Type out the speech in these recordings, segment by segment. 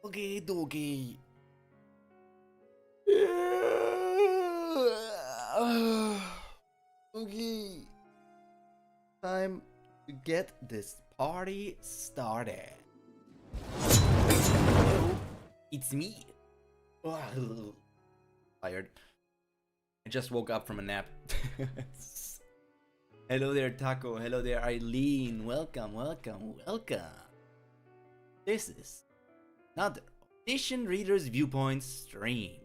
Okay, dokie. Okay. Time to get this party started. Hello, it's me. Ugh. Tired. I just woke up from a nap. Hello there, Taco. Hello there, Eileen. Welcome, welcome, welcome. This is another Omniscient Reader's Viewpoint stream.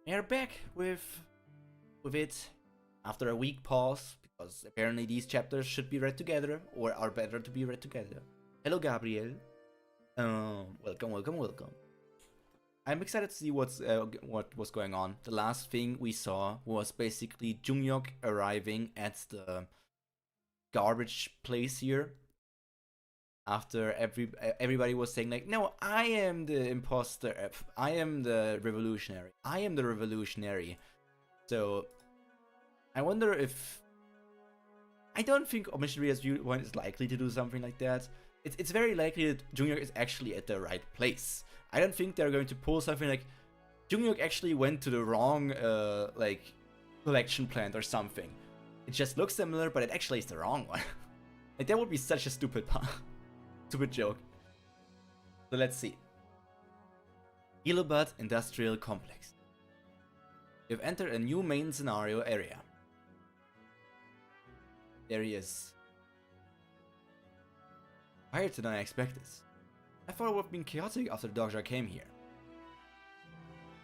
We are back with it after a week pause, because apparently these chapters should be read together, or are better to be read together. Hello, Gabriel. Welcome, welcome, welcome. I'm excited to see what was going on. The last thing we saw was basically Junghyuk arriving at the garbage place here. After everybody was saying like, no, I am the imposter, I am the revolutionary, I am the revolutionary. So I wonder if, I don't think Omniscient Reader's Viewpoint is likely to do something like that. It's very likely that Junghyuk is actually at the right place. I don't think they're going to pull something like Junghyuk actually went to the wrong like collection plant or something. It just looks similar, but it actually is the wrong one. Like, that would be such a stupid joke. So let's see. Gilobud Industrial Complex. You've entered a new main scenario area. There he is. Higher than I expected. I thought it would have been chaotic after Dogja came here.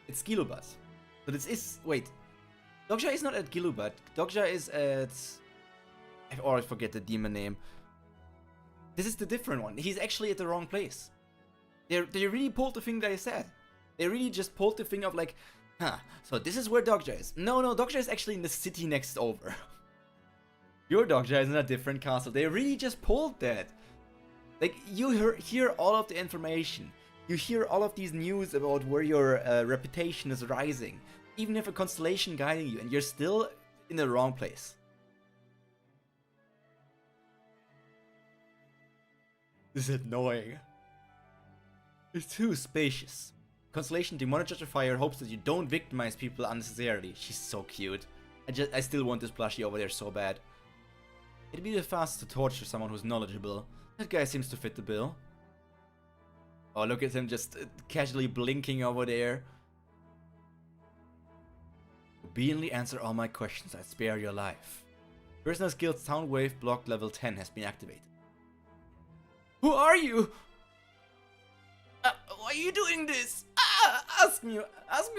It's Gilobud. So this is... wait. Dogja is not at Gilobud. Dogja is at... I forget the demon name. This is the different one. He's actually at the wrong place. They really pulled the thing that I said. They really just pulled the thing of like, huh, so this is where Dogja is. No, Dogja is actually in the city next over. Your Dogja is in a different castle. They really just pulled that. Like, you hear all of the information. You hear all of these news about where your reputation is rising. Even if a constellation guiding you, and you're still in the wrong place. This is annoying. It's too spacious. Constellation Demonic Judge of Fire hopes that you don't victimize people unnecessarily. She's so cute. I still want this plushie over there so bad. It'd be the fastest to torture someone who's knowledgeable. That guy seems to fit the bill. Oh, look at him just casually blinking over there. Obediently answer all my questions, I spare your life. Personal skills Soundwave block level 10 has been activated. Who are you? Why are you doing this? Ask me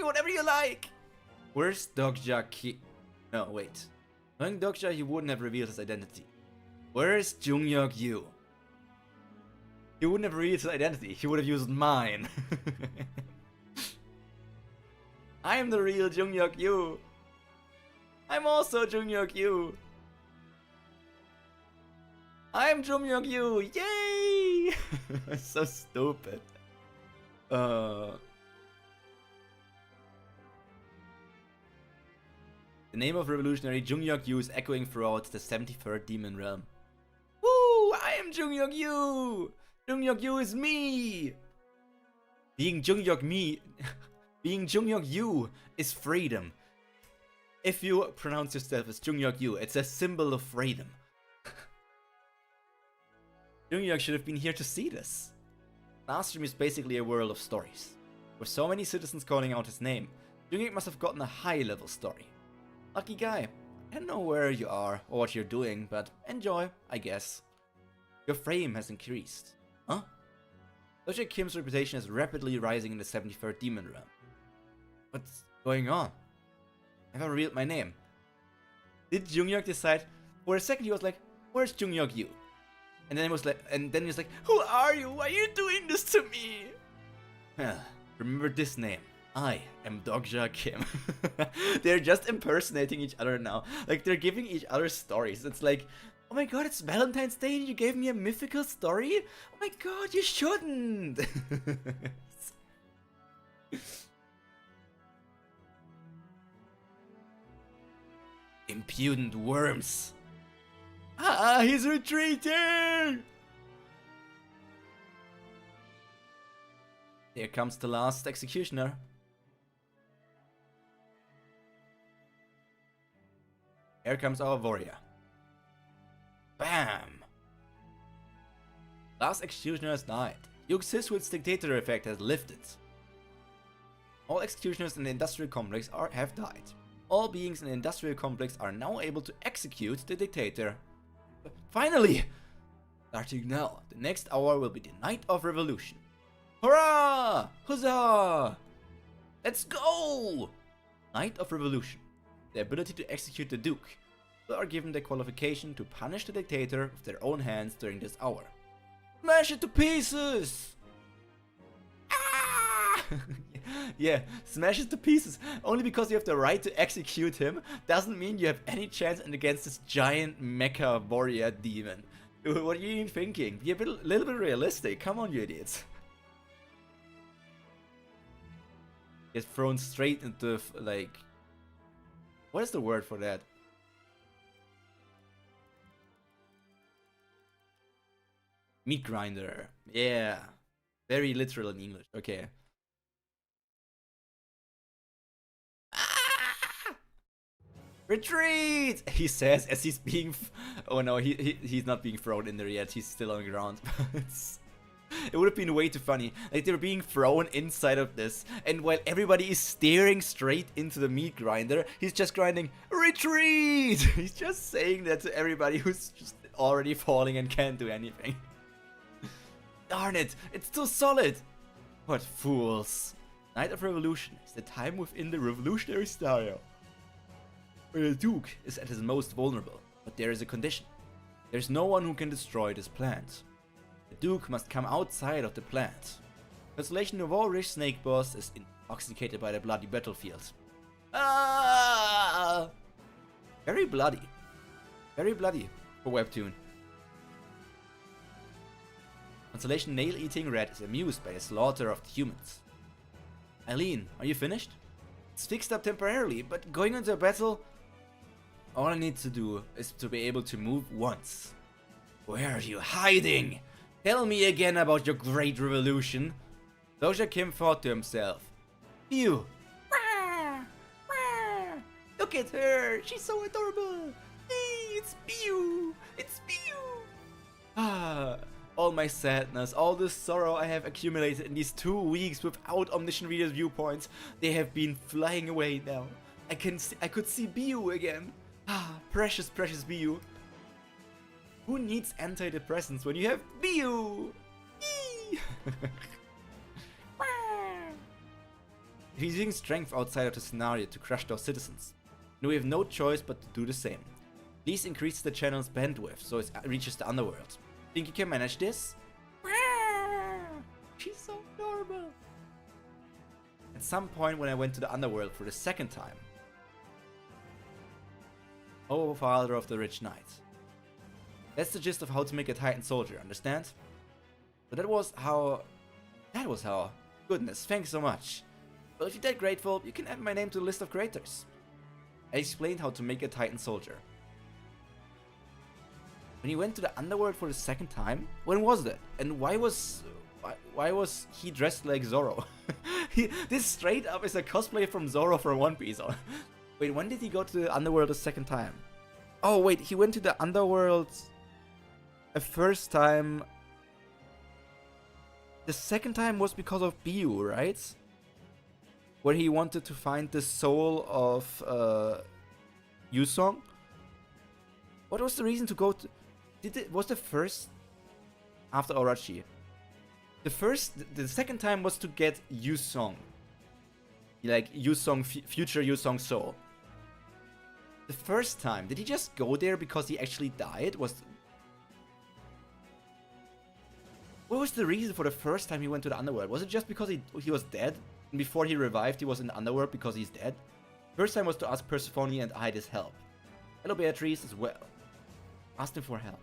whatever you like. Where's Dogja Ki? No, wait. Knowing Dogja, he wouldn't have revealed his identity. Where's Junghyuk Yu? He wouldn't have revealed his identity. He would have used mine. I am the real Junghyuk Yu. I'm also Junghyuk Yu. I'm Junghyuk Yu. Yay! So stupid. The name of revolutionary Junghyuk Yu is echoing throughout the 73rd Demon Realm. Woo! I am Junghyuk Yu! Junghyuk Yu is me! Being Junghyuk Yu is freedom. If you pronounce yourself as Junghyuk Yu, it's a symbol of freedom. Junghyuk should have been here to see this. Starstream is basically a world of stories. With so many citizens calling out his name, Junghyuk must have gotten a high-level story. Lucky guy. I don't know where you are or what you're doing, but enjoy, I guess. Your fame has increased. Huh? Dogja Kim's reputation is rapidly rising in the 73rd Demon Realm. What's going on? I haven't revealed my name. Did Junghyuk decide? For a second he was like, where's Junghyuk Yu? And then he was like, who are you? Why are you doing this to me? Remember this name. I am Dogja Kim. They're just impersonating each other now. Like, they're giving each other stories. It's like, oh my god, it's Valentine's Day and you gave me a mythical story? Oh my god, you shouldn't! Impudent worms. He's retreating! Here comes the last executioner. Here comes our warrior. Bam! Last executioner has died. Duke Siswit's dictator effect has lifted. All executioners in the industrial complex have died. All beings in the industrial complex are now able to execute the dictator. Finally! Starting now, the next hour will be the night of revolution. Hurrah! Huzzah! Let's go! Night of revolution. The ability to execute the Duke. People are given the qualification to punish the dictator with their own hands during this hour. Smash it to pieces! Ah! Yeah, smash it to pieces. Only because you have the right to execute him doesn't mean you have any chance against this giant mecha warrior demon. What are you even thinking? Be a little bit realistic. Come on, you idiots. Get thrown straight into, like... What is the word for that? Meat grinder. Yeah. Very literal in English. Okay. Ah! Retreat! He says as he's being... Oh no, he's not being thrown in there yet. He's still on the ground. It would have been way too funny. Like, they were being thrown inside of this, and while everybody is staring straight into the meat grinder, he's just grinding, retreat! He's just saying that to everybody who's just already falling and can't do anything. Darn it, it's too solid! What fools. Night of Revolution is the time within the revolutionary scenario where the Duke is at his most vulnerable, but there is a condition. There's no one who can destroy this plant. The Duke must come outside of the plant. Constellation Novorish Snake Boss is intoxicated by the bloody battlefield. Ah! Very bloody. Very bloody for Webtoon. Constellation Nail Eating Rat is amused by the slaughter of the humans. Eileen, are you finished? It's fixed up temporarily, but going into a battle, all I need to do is to be able to move once. Where are you hiding? Tell me again about your great revolution. Doja Kim thought to himself. Phew. Look at her. She's so adorable. Hey, it's Pew. It's Pew. Ah, all my sadness, all the sorrow I have accumulated in these 2 weeks without Omniscient Reader's viewpoints, they have been flying away now. I could see Biu again. Ah, precious, precious Biu. Who needs antidepressants when you have Biu? He's using strength outside of the scenario to crush those citizens. And we have no choice but to do the same. Please increase the channel's bandwidth so it reaches the underworld. Think you can manage this? She's so adorable. At some point when I went to the underworld for the second time. Oh, father of the rich knight. That's the gist of how to make a Titan soldier, understand? So that was how... Goodness, thanks so much. Well, if you're that grateful, you can add my name to the list of creators. I explained how to make a Titan soldier. When he went to the underworld for the second time? When was that? And why was he dressed like Zoro? This straight up is a cosplay from Zoro from One Piece. Wait, when did he go to the underworld the second time? Oh wait, he went to the underworld a first time. The second time was because of Biu, right? Where he wanted to find the soul of Yusong. What was the reason to go to... Was the first after Orochi? The second time was to get Yusong. Like Yusong, future Yusong soul. The first time, did he just go there because he actually died? What was the reason for the first time he went to the underworld? Was it just because he was dead? And before he revived, he was in the underworld because he's dead? First time was to ask Persephone and hide his help. Hello Beatrice as well. Asked him for help.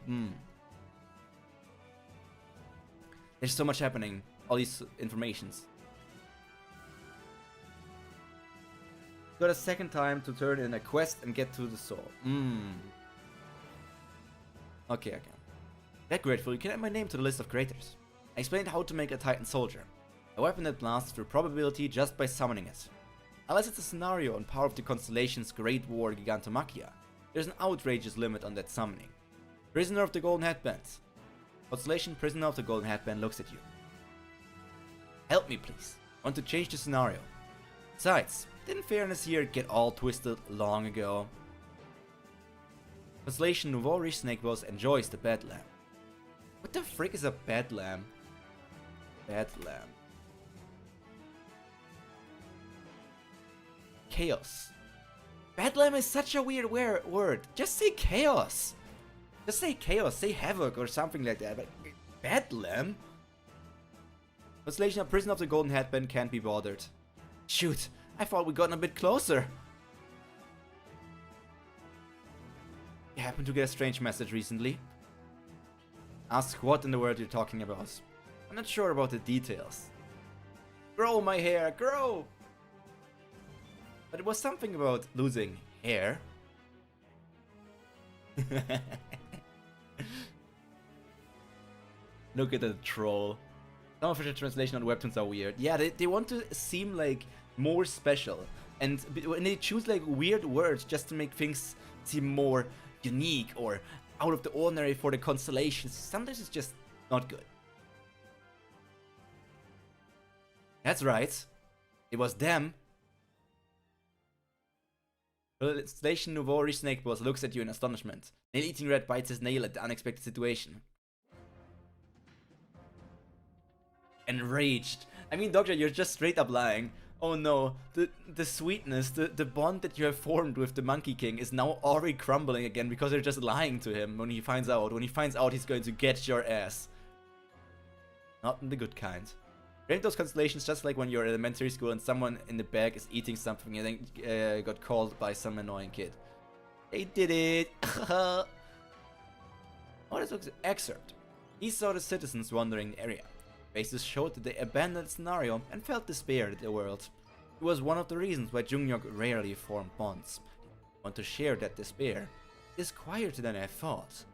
There's so much happening. All these informations. Got a second time to turn in a quest and get to the soul. Okay, again. That grateful, you can add my name to the list of creators. I explained how to make a Titan soldier. A weapon that blasts through probability just by summoning it. Unless it's a scenario on Power of the Constellation's Great War Gigantomachia, there's an outrageous limit on that summoning. Prisoner of the Golden Headband. Constellation Prisoner of the Golden Headband looks at you. Help me please. I want to change the scenario. Besides, didn't fairness here get all twisted long ago? Constellation Nouveau Snakebos enjoys the Bedlam. What the frick is a Bedlam? Bedlam. Chaos. Bedlam is such a weird word. Just say chaos. Just say chaos. Say havoc or something like that. But Bedlam? Constellation, a Prisoner of the Golden Headband can't be bothered. Shoot, I thought we'd gotten a bit closer. You happened to get a strange message recently? Ask what in the world you're talking about. I'm not sure about the details. Grow my hair, grow! But it was something about losing hair. Look at the troll. Some of the translation on Webtoons are weird. Yeah, they want to seem like more special. And when they choose like weird words just to make things seem more unique or out of the ordinary for the constellations, sometimes it's just not good. That's right. It was them. Constellation Nouveau Snakebos looks at you in astonishment. Nail-eating rat bites his nail at the unexpected situation. Enraged. I mean, Doctor, you're just straight up lying. Oh no, the sweetness, the bond that you have formed with the Monkey King is now already crumbling again because you're just lying to him when he finds out. When he finds out, he's going to get your ass. Not the good kind. Rank those constellations just like when you're in elementary school and someone in the back is eating something and then got called by some annoying kid. They did it! What is this excerpt? He saw the citizens wandering the area. Faces showed that they abandoned the scenario and felt despair at the world. It was one of the reasons why Jungyok rarely formed bonds. I want to share that despair. It is quieter than I thought.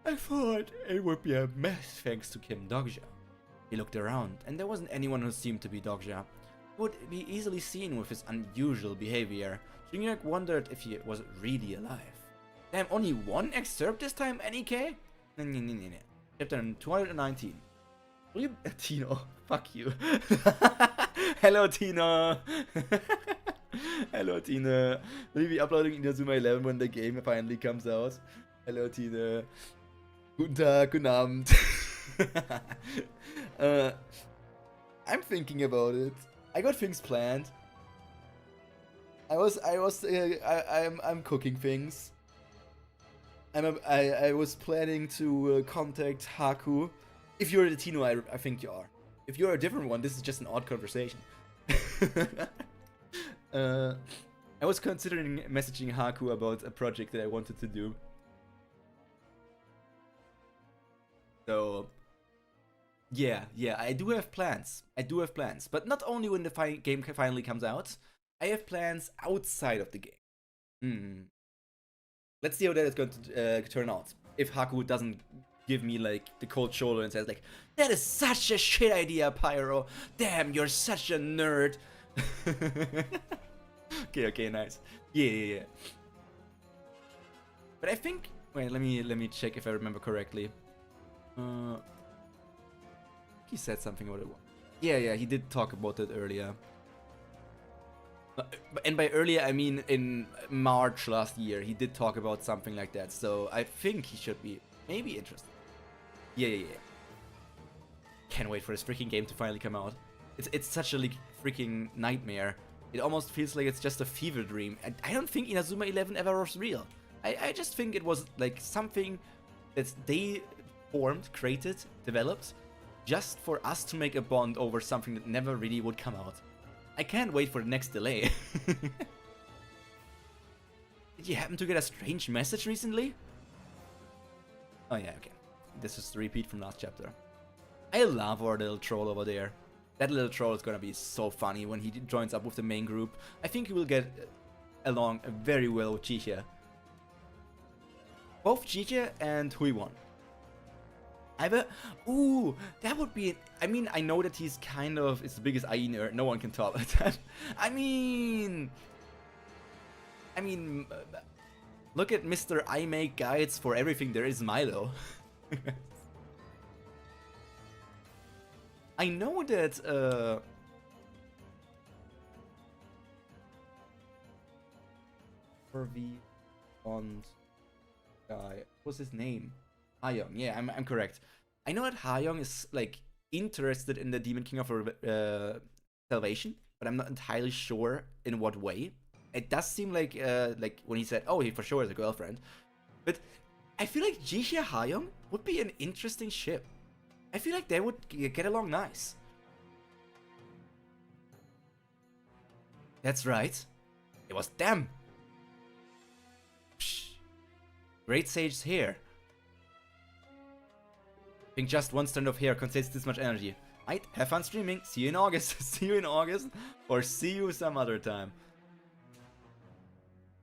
I thought it would be a mess thanks to Kim Dokja. He looked around, and there wasn't anyone who seemed to be Dokja. He would be easily seen with his unusual behavior. Jungyok wondered if he was really alive. Damn, only one excerpt this time, NEK? Chapter 219. Will you... Tino, fuck you. Hello, Tino. Hello, Tino. Will you be uploading Inazuma 11 when the game finally comes out? Hello, Tino. Guten Tag, guten Abend. I'm thinking about it. I got things planned. I'm cooking things. I was planning to contact Haku. If you're the Tino, I think you are. If you're a different one, this is just an odd conversation. I was considering messaging Haku about a project that I wanted to do. So, yeah, I do have plans. But not only when the game finally comes out, I have plans outside of the game. Let's see how that is going to turn out. If Haku doesn't give me like the cold shoulder and says like, that is such a shit idea, Pyro. Damn, you're such a nerd. Okay, nice. Yeah. But I think, wait, let me check if I remember correctly. He said something about it. Yeah, he did talk about it earlier. And by earlier, I mean in March last year, he did talk about something like that. So I think he should be maybe interested. Yeah. Can't wait for this freaking game to finally come out. It's such a like, freaking nightmare. It almost feels like it's just a fever dream. I don't think Inazuma 11 ever was real. I just think it was like something that they formed, created, developed, just for us to make a bond over something that never really would come out. I can't wait for the next delay. Did you happen to get a strange message recently? Oh yeah, okay. This is the repeat from last chapter. I love our little troll over there. That little troll is gonna be so funny when he joins up with the main group. I think he will get along very well with Chiche. Both Chiche and Huiwon. Ooh, that would be... I mean, I know that he's kind of... It's the biggest IE nerd. No one can top that. I mean... Look at Mr. I make guides for everything there is Milo. I know that... For the Bond guy... What's his name? Hayoung. Yeah, I'm correct. I know that Hayoung is, like, interested in the Demon King of Salvation, but I'm not entirely sure in what way. It does seem like when he said, oh, he for sure has a girlfriend. But I feel like Jihye Hayoung would be an interesting ship. I feel like they would get along nice. That's right. It was them. Psh. Great Sage's hair. I think just one strand of hair contains this much energy. Right, have fun streaming. See you in August. See you in August. Or see you some other time.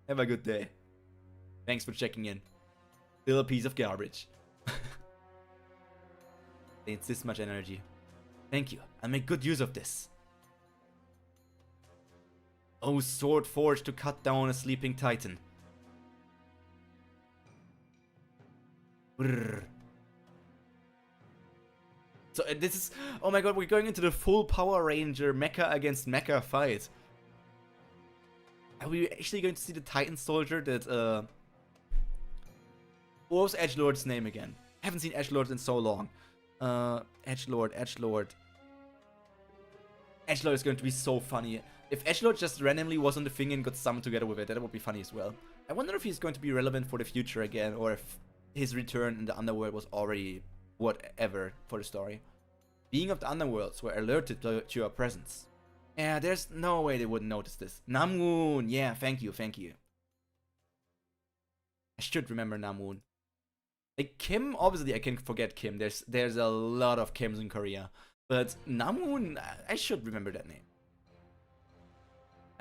Have a good day. Thanks for checking in. Still a piece of garbage. It's this much energy. Thank you. I'll make good use of this. Oh, sword forged to cut down a sleeping titan. Brrr. So this is... Oh my god, we're going into the full Power Ranger mecha against mecha fight. Are we actually going to see the Titan Soldier that... What was Edgelord's name again? I haven't seen Edgelord in so long. Edgelord. Edgelord is going to be so funny. If Edgelord just randomly was on the thing and got summoned together with it, that would be funny as well. I wonder if he's going to be relevant for the future again, or if his return in the Underworld was already whatever for the story. Being of the Underworlds were alerted to your presence. Yeah, there's no way they wouldn't notice this. Namwoon! Yeah, thank you. I should remember Namwoon. Like Kim, obviously I can forget Kim. There's a lot of Kims in Korea. But Namwoon, I should remember that name.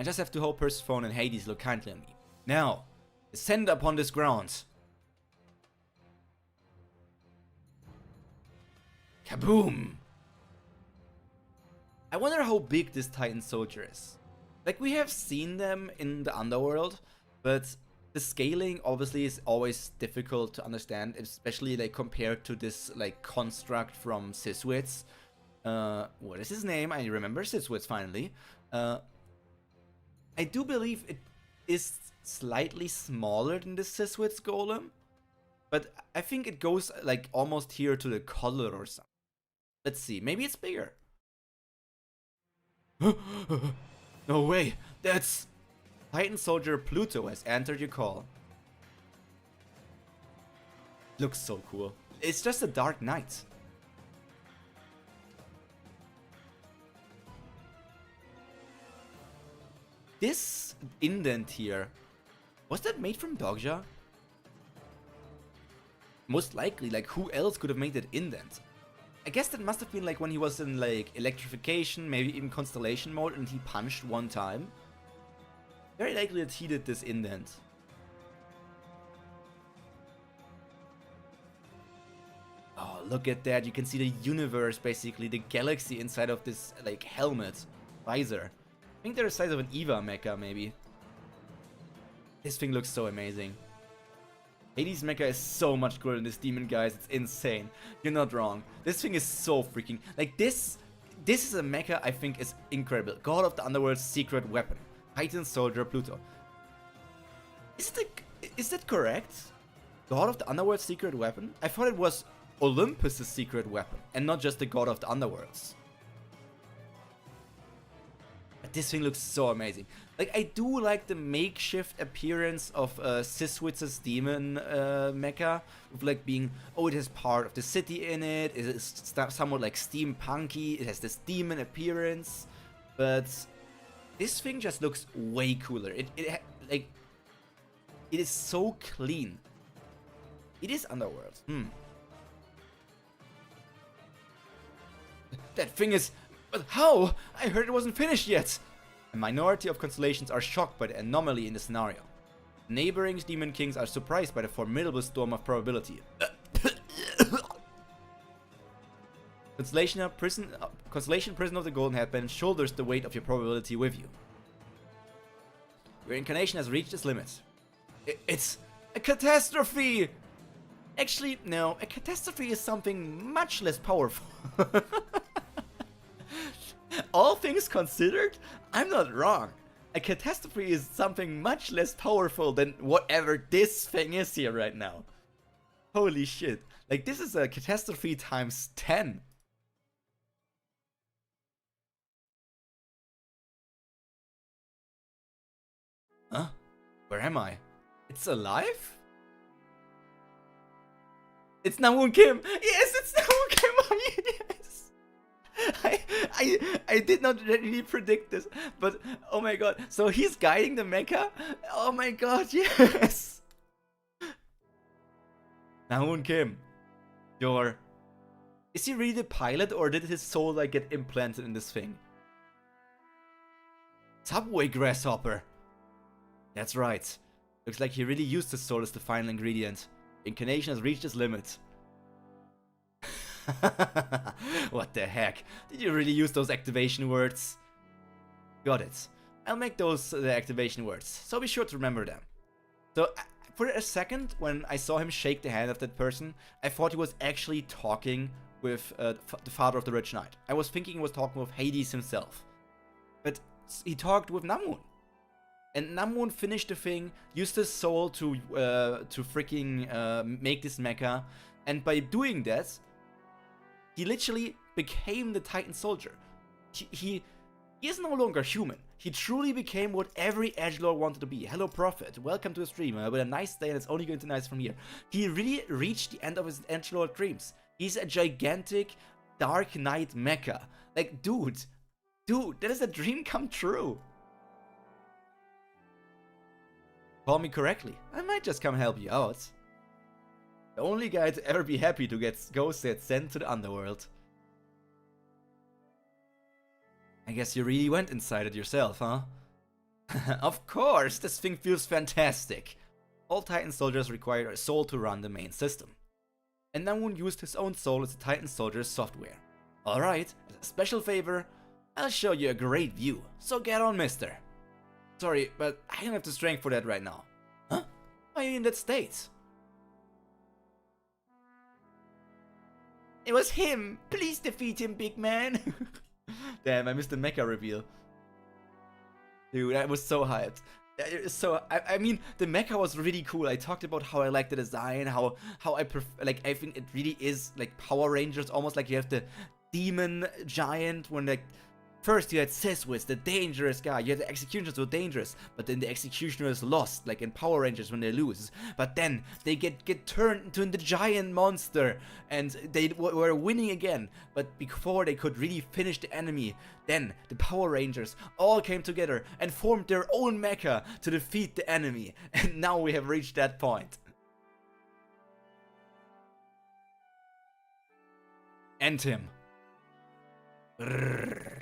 I just have to hope Persephone and Hades look kindly on me. Now, descend upon this ground. Kaboom! I wonder how big this Titan Soldier is. Like, we have seen them in the Underworld, but the scaling obviously is always difficult to understand, especially like compared to this like construct from Siswitz. What is his name? I remember Siswitz finally. I do believe it is slightly smaller than the Siswitz Golem, but I think it goes like almost here to the color or something. Let's see, maybe it's bigger. No way, that's... Titan Soldier Pluto has entered your call. Looks so cool. It's just a Dark Knight. This indent here, was that made from Dogja? Most likely, like who else could have made that indent? I guess that must have been like when he was in like electrification, maybe even constellation mode, and he punched one time. Very likely that he did this indent. Oh, look at that. You can see the universe, basically, the galaxy inside of this like helmet, visor. I think they're the size of an EVA mecha, maybe. This thing looks so amazing. Hades mecha is so much cooler than this demon, guys. It's insane. You're not wrong. This thing is so freaking... Like, this is a mecha I think is incredible. God of the Underworld's secret weapon. Titan Soldier Pluto. Is that correct? God of the Underworld's secret weapon? I thought it was Olympus' secret weapon, and not just the God of the Underworlds. But this thing looks so amazing. Like, I do like the makeshift appearance of Siswitz's demon mecha, with like being, oh, it has part of the city in it, it is somewhat like steampunky, it has this demon appearance, but this thing just looks way cooler. It is so clean. It is Underworld. That thing is... But how? I heard it wasn't finished yet. A minority of constellations are shocked by the anomaly in the scenario. Neighboring demon kings are surprised by the formidable storm of probability. Constellation Prison of the Golden Headband shoulders the weight of your probability with you. Your incarnation has reached its limit. It's a catastrophe! Actually, no, a catastrophe is something much less powerful. All things considered, I'm not wrong. A catastrophe is something much less powerful than whatever this thing is here right now. Holy shit. Like, this is a catastrophe times 10. Huh? Where am I? It's alive? It's Nawoon Kim! Yes, it's Nawoon Kim! Yes! I did not really predict this, but oh my god. So he's guiding the mecha? Oh my god, yes! Nawoon Kim, is he really the pilot, or did his soul like get implanted in this thing? Subway Grasshopper! That's right. Looks like he really used his soul as the final ingredient. Incarnation has reached its limit. What the heck? Did you really use those activation words? Got it. I'll make those the activation words, so be sure to remember them. So, for a second, when I saw him shake the hand of that person, I thought he was actually talking with the father of the Rich Knight. I was thinking he was talking with Hades himself. But he talked with Namoon. And Namoon finished the thing, used his soul to freaking make this mecha, and by doing that, he literally became the Titan Soldier. He is no longer human. He truly became what every edgelord wanted to be. Hello, Prophet. Welcome to the stream. With a nice day, and it's only going to be nice from here. He really reached the end of his edgelord dreams. He's a gigantic Dark Knight mecha. Like, dude, that is a dream come true. Call me correctly. I might just come help you out. The only guy to ever be happy to get ghosted sent to the underworld. I guess you really went inside it yourself, huh? Of course, this thing feels fantastic. All Titan soldiers require a soul to run the main system. And Nawoon used his own soul as the Titan soldier's software. Alright, as a special favor, I'll show you a great view, so get on, mister. Sorry, but I don't have the strength for that right now. Huh? Why are you in that state? It was him! Please defeat him, big man! Damn, I missed the mecha reveal. Dude, I was so hyped. So, I mean, the mecha was really cool. I talked about how I like the design, how I think it really is like Power Rangers, almost like you have the demon giant when like first you had Siswitz, the dangerous guy, you had the Executioners who were dangerous, but then the Executioners lost, like in Power Rangers when they lose. But then they get turned into the giant monster, and they were winning again. But before they could really finish the enemy, then the Power Rangers all came together and formed their own mecha to defeat the enemy. And now we have reached that point. End him. Brrr.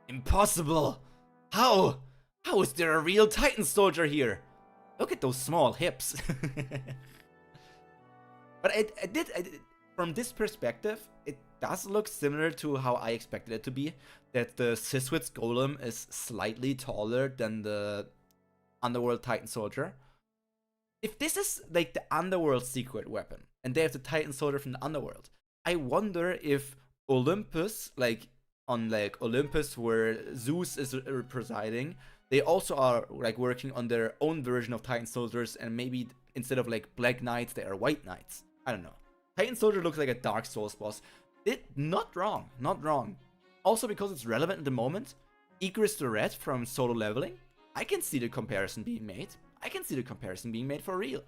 Impossible! How? How is there a real Titan soldier here? Look at those small hips. But I did, from this perspective, it does look similar to how I expected it to be. That the Siswitz Golem is slightly taller than the Underworld Titan soldier. If this is like the Underworld secret weapon, and they have the Titan soldier from the Underworld, I wonder if Olympus, like Olympus where Zeus is presiding, they also are like working on their own version of Titan soldiers, and maybe instead of like Black Knights they are White Knights. I don't know. Titan soldier looks like a Dark Souls boss. Not wrong. Also because it's relevant at the moment, Icarus the Red from Solo Leveling, I can see the comparison being made. I can see the comparison being made for real.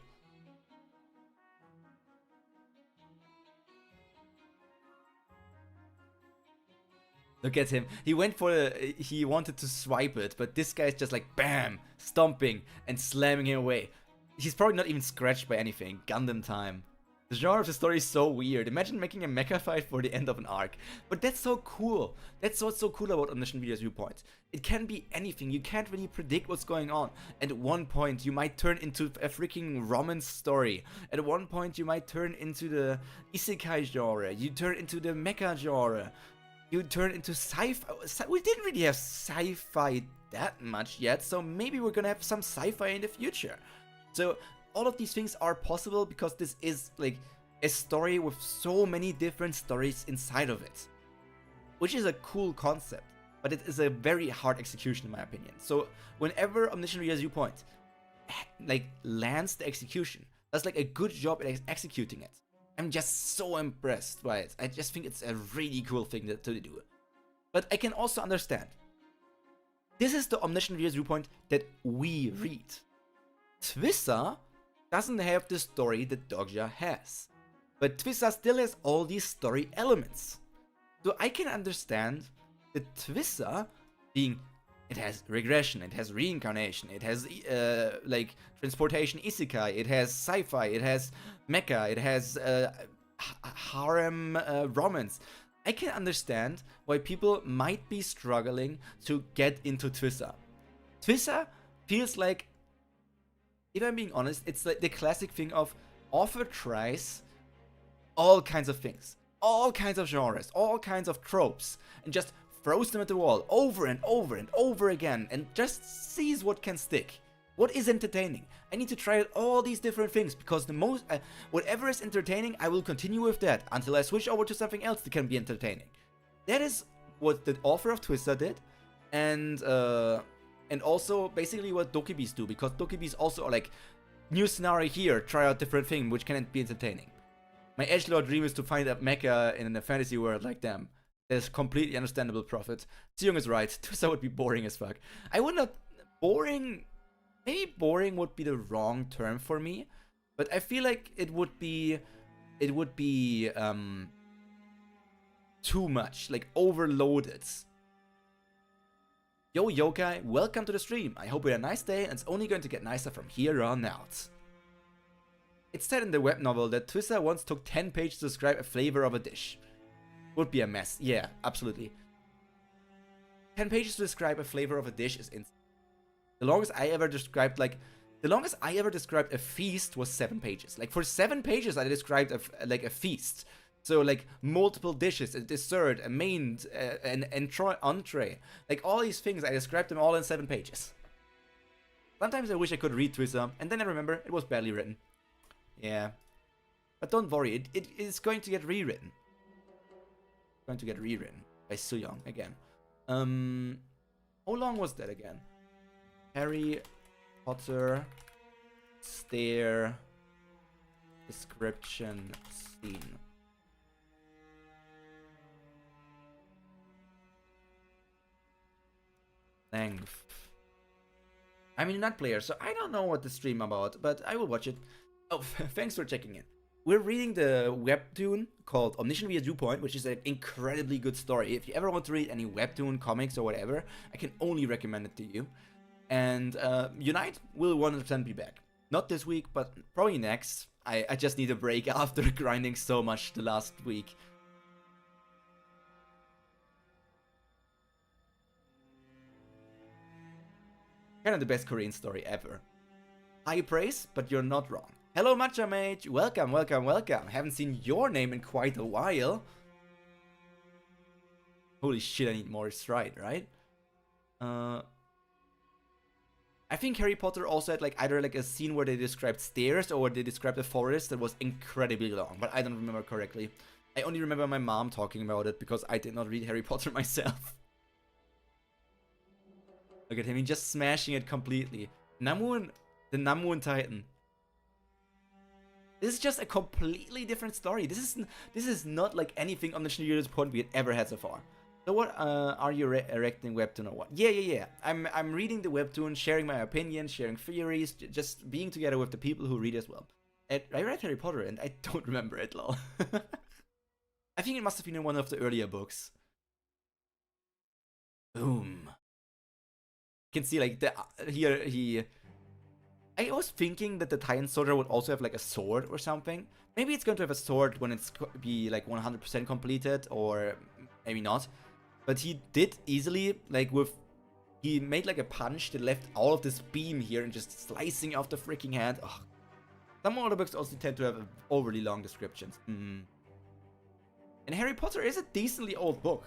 Look at him. He went for he wanted to swipe it, but this guy's just like bam, stomping and slamming him away. He's probably not even scratched by anything. Gundam time. The genre of the story is so weird. Imagine making a mecha fight for the end of an arc. But that's so cool. That's what's so cool about Omniscient Reader's viewpoint. It can be anything. You can't really predict what's going on. At one point, you might turn into a freaking romance story. At one point, you might turn into the isekai genre. You turn into the mecha genre. You turn into sci-fi. We didn't really have sci-fi that much yet, so maybe we're gonna have some sci-fi in the future. So all of these things are possible because this is like a story with so many different stories inside of it, which is a cool concept, but it is a very hard execution in my opinion. So whenever Omniscient Reader's viewpoint like lands the execution, does like a good job at executing it, I'm just so impressed by it. I just think it's a really cool thing to do. But I can also understand, this is the Omniscient Reader's viewpoint that we read. Twissa doesn't have the story that Dogja has, but Twissa still has all these story elements. So I can understand that Twissa being, it has regression, it has reincarnation, it has like transportation isekai, it has sci-fi, it has mecha, it has harem romance. I can understand why people might be struggling to get into Twissa. Twissa feels like, if I'm being honest, it's like the classic thing of author tries all kinds of things, all kinds of genres, all kinds of tropes, and just throws them at the wall over and over and over again, and just sees what can stick. What is entertaining? I need to try out all these different things, because the most, whatever is entertaining, I will continue with that until I switch over to something else that can be entertaining. That is what the author of Twissa did, and also basically what Dokibis do, because Dokibis also are like, new scenario here, try out different thing, which can be entertaining. My edgelord dream is to find a mecha in a fantasy world like them. That is completely understandable, Prophet. Seung is right, Twissa would be boring as fuck. I would not, boring, maybe boring would be the wrong term for me, but I feel like it would be too much, like overloaded. Yo Yokai, welcome to the stream. I hope you had a nice day and it's only going to get nicer from here on out. It's said in the web novel that Twissa once took 10 pages to describe a flavor of a dish. Would be a mess. Yeah, absolutely. 10 pages to describe a flavor of a dish is insane. The longest I ever described a feast was 7 pages. Like for 7 pages I described a feast. So like multiple dishes, a dessert, a main, an entree, like all these things, I described them all in 7 pages. Sometimes I wish I could read Twissa, and then I remember it was badly written. Yeah, but don't worry, it is going to get rewritten. Going to get rewritten by Sooyoung again. How long was that again? Harry Potter stair description scene. Length. I'm a nut player, so I don't know what the stream about, but I will watch it. Oh, thanks for checking in. We're reading the webtoon called Omniscient Reader Viewpoint, which is an incredibly good story. If you ever want to read any webtoon, comics, or whatever, I can only recommend it to you. And Unite will 100% be back. Not this week, but probably next. I just need a break after grinding so much the last week. Kind of the best Korean story ever. High praise, but you're not wrong. Hello Matcha Mage, welcome, welcome, welcome. Haven't seen your name in quite a while. Holy shit, I need more Stride, right? I think Harry Potter also had like either like a scene where they described stairs or where they described a forest that was incredibly long, but I don't remember correctly. I only remember my mom talking about it because I did not read Harry Potter myself. Look at him, he's just smashing it completely. Namoon, the Namoon Titan. This is just a completely different story. This is not like anything on the Shinju's point we had ever had so far. So what are you erecting webtoon or what? Yeah. I'm reading the webtoon, sharing my opinions, sharing theories, just being together with the people who read as well. I read Harry Potter and I don't remember it, lol. I think it must have been in one of the earlier books. Boom. You can see like I was thinking that the Titan Soldier would also have like a sword or something, Maybe it's going to have a sword when it's be like 100% completed, or maybe not. But he did easily, like he made like a punch that left all of this beam here and just slicing off the freaking hand. Ugh. Some other books also tend to have overly long descriptions. And Harry Potter is a decently old book.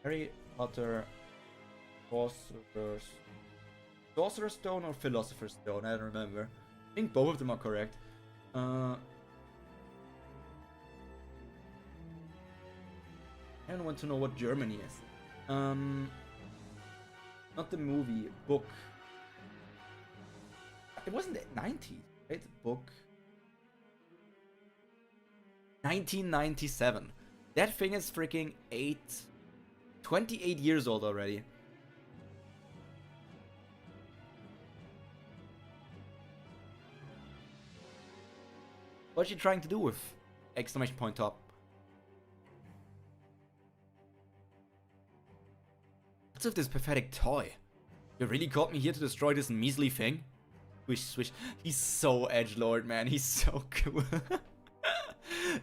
Harry Potter, Sorcerer's Stone or Philosopher's Stone, I don't remember. I think both of them are correct. I don't want to know what Germany is. Not the movie, book. It wasn't the 90s, right? Book. 1997. That thing is freaking 28 years old already. What's she trying to do with exclamation point top? What's with this pathetic toy? You really called me here to destroy this measly thing? Swish, swish. He's so edgelord, man. He's so cool.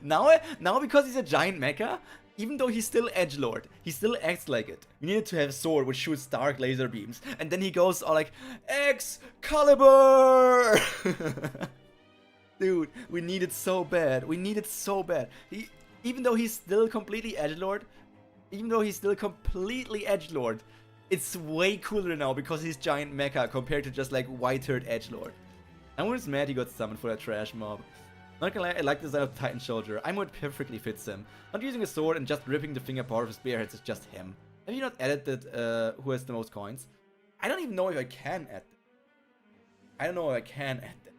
now because he's a giant mecha, even though he's still edgelord, he still acts like it. We needed to have a sword which shoots dark laser beams, and then he goes all like, Excalibur! Dude, we need it so bad. We need it so bad. Even though he's still completely edgelord, it's way cooler now because he's giant mecha compared to just like white-haired edgelord. I'm just mad he got summoned for that trash mob. Not gonna lie, I like the design of Titan Soldier. I'm what perfectly fits him. Not using a sword and just ripping the thing apart of his spearheads is just him. Have you not added that who has the most coins? I don't even know if I can add that. I don't know if I can add that.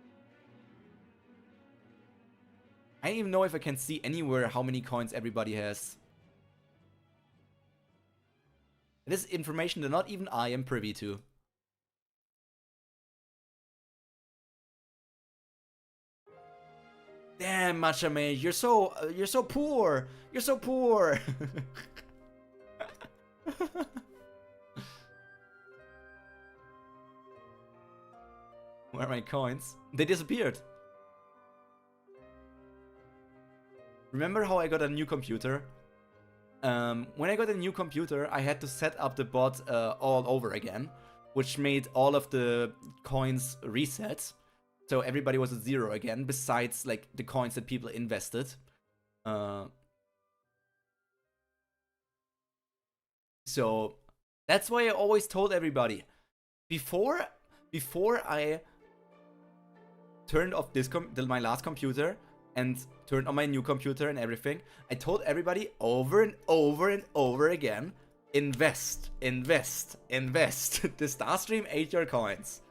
I don't even know if I can see anywhere how many coins everybody has. This information that not even I am privy to. Damn, Matcha Mage, you're so poor. You're so poor. Where are my coins? They disappeared. Remember how I got a new computer? When I got a new computer, I had to set up the bot all over again, which made all of the coins reset. So everybody was at 0 again, besides like the coins that people invested. So that's why I always told everybody, before I turned off my last computer and turned on my new computer and everything, I told everybody over and over and over again, invest, invest, invest. The Starstream ate your coins.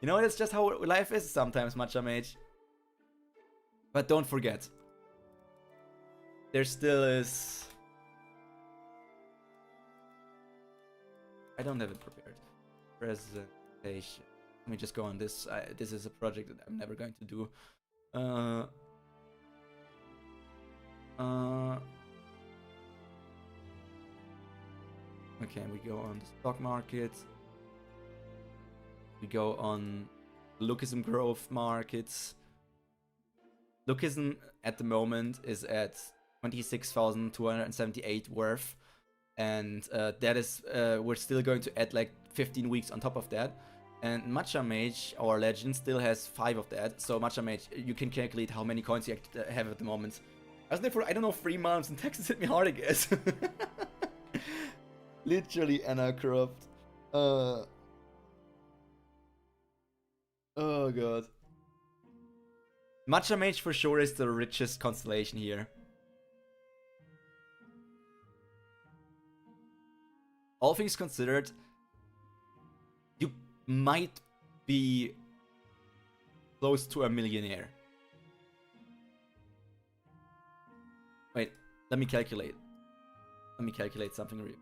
You know, that's just how life is sometimes, Matcha Mage. But don't forget, there still is... I don't have it prepared. Presentation. Let me just go on this. This is a project that I'm never going to do. Okay, we go on the stock market. We go on Lookism growth markets. Lookism at the moment is at 26,278 worth. And that is, we're still going to add like 15 weeks on top of that. And Matcha Mage, our legend, still has 5 of that. So Matcha Mage, you can calculate how many coins you have at the moment. I was there for, I don't know, 3 months, and Texas hit me hard, I guess. Literally Anacroft. Oh god. Matcha Mage for sure is the richest constellation here. All things considered, you might be close to a millionaire. Wait, let me calculate. Let me calculate something real.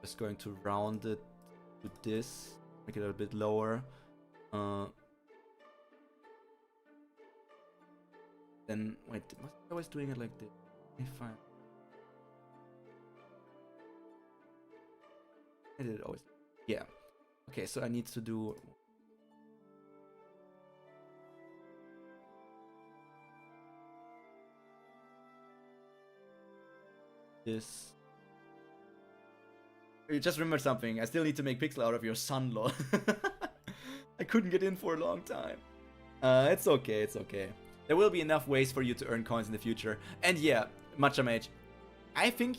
Just going to round it to this. Make it a bit lower. Then wait, was I always doing it like this? Fine. I did it always. Yeah. Okay, so I need to do this. You just remember something. I still need to make pixel out of your son, lol. I couldn't get in for a long time. It's okay, it's okay. There will be enough ways for you to earn coins in the future. And yeah, Matcha Mage, I think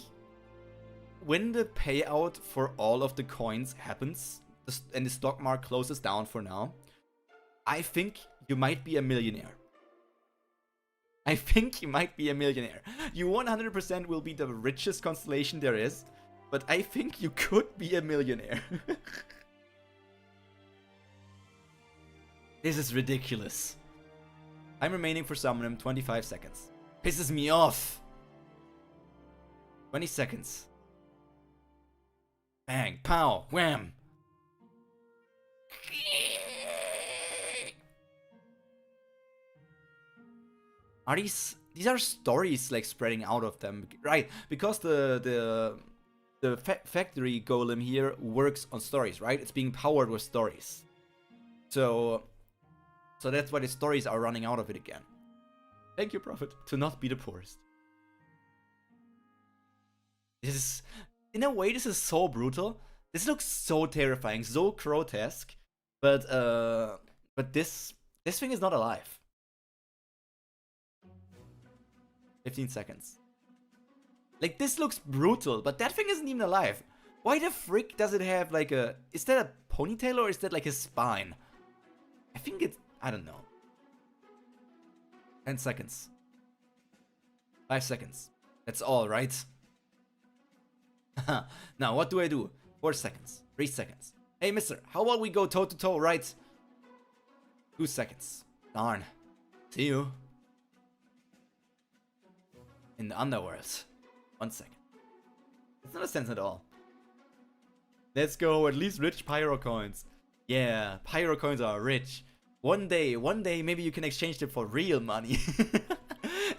when the payout for all of the coins happens and the stock market closes down for now, I think you might be a millionaire. I think you might be a millionaire. You 100% will be the richest constellation there is, but I think you could be a millionaire. This is ridiculous. Time remaining for Summon 25 seconds. Pisses me off. 20 seconds. Bang, pow, wham. Are these are stories like spreading out of them, right? Because the factory golem here works on stories, right? It's being powered with stories. So that's why the stories are running out of it again. Thank you, Prophet. To not be the poorest. This is, in a way, this is so brutal. This looks so terrifying, so grotesque. But this thing is not alive. 15 seconds. Like, this looks brutal, but that thing isn't even alive. Why the frick does it have like a... Is that a ponytail or is that like a spine? I think it's... I don't know. 10 seconds. 5 seconds. That's all, right? Now, what do I do? 4 seconds. 3 seconds. Hey, mister, how about we go toe-to-toe, right? 2 seconds. Darn. See you. In the underworld. 1 second. It's not a sense at all. Let's go, at least rich Pyro coins. Yeah, Pyro coins are rich. One day, maybe you can exchange them for real money.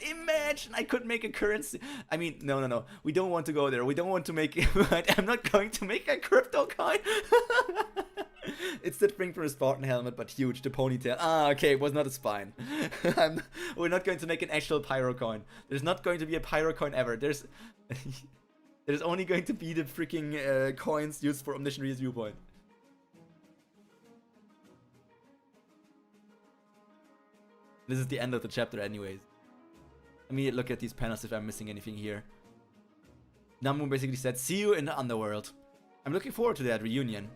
Imagine I could make a currency. I mean, no. We don't want to go there. We don't want to make... I'm not going to make a crypto coin. It's that thing from a Spartan helmet, but huge, the ponytail. Ah, okay, it was not a spine. We're not going to make an actual Pyro coin. There's not going to be a Pyro coin ever. There's only going to be the freaking coins used for Omniscient Reader's viewpoint. This is the end of the chapter anyways. Let me look at these panels if I'm missing anything here. Namu basically said, see you in the underworld. I'm looking forward to that reunion.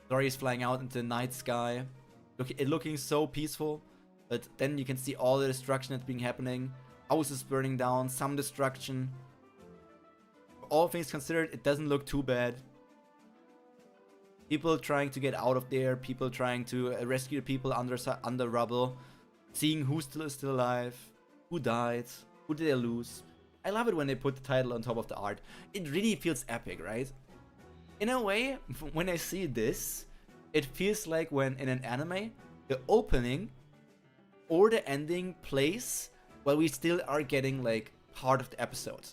Story is flying out into the night sky. Looking so peaceful. But then you can see all the destruction that's been happening. Houses burning down, some destruction. For all things considered, it doesn't look too bad. People trying to get out of there. People trying to rescue people under rubble. Seeing who's still alive. Who died. Who did they lose. I love it when they put the title on top of the art. It really feels epic, right? In a way, when I see this, it feels like when in an anime, the opening or the ending plays while we still are getting like part of the episode.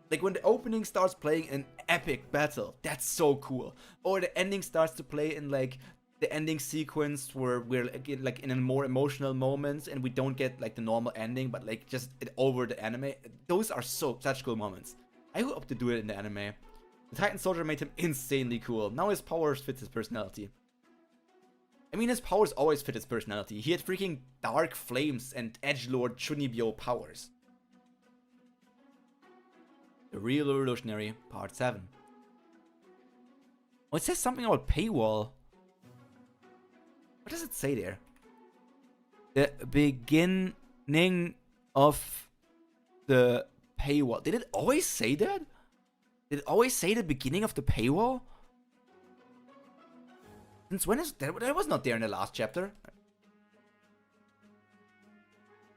Like when the opening starts playing an epic battle, that's so cool. Or the ending starts to play in like the ending sequence where we're like in a more emotional moments and we don't get like the normal ending, but like just over the anime. Those are such cool moments. I hope to do it in the anime. The Titan Soldier made him insanely cool. Now his powers fit his personality. I mean, his powers always fit his personality. He had freaking Dark Flames and Edgelord Chunibyo powers. The Real Revolutionary, Part 7. Oh, it says something about paywall. What does it say there? The beginning of the paywall. Did it always say that? Did it always say the beginning of the paywall? Since when is that? That was not there in the last chapter.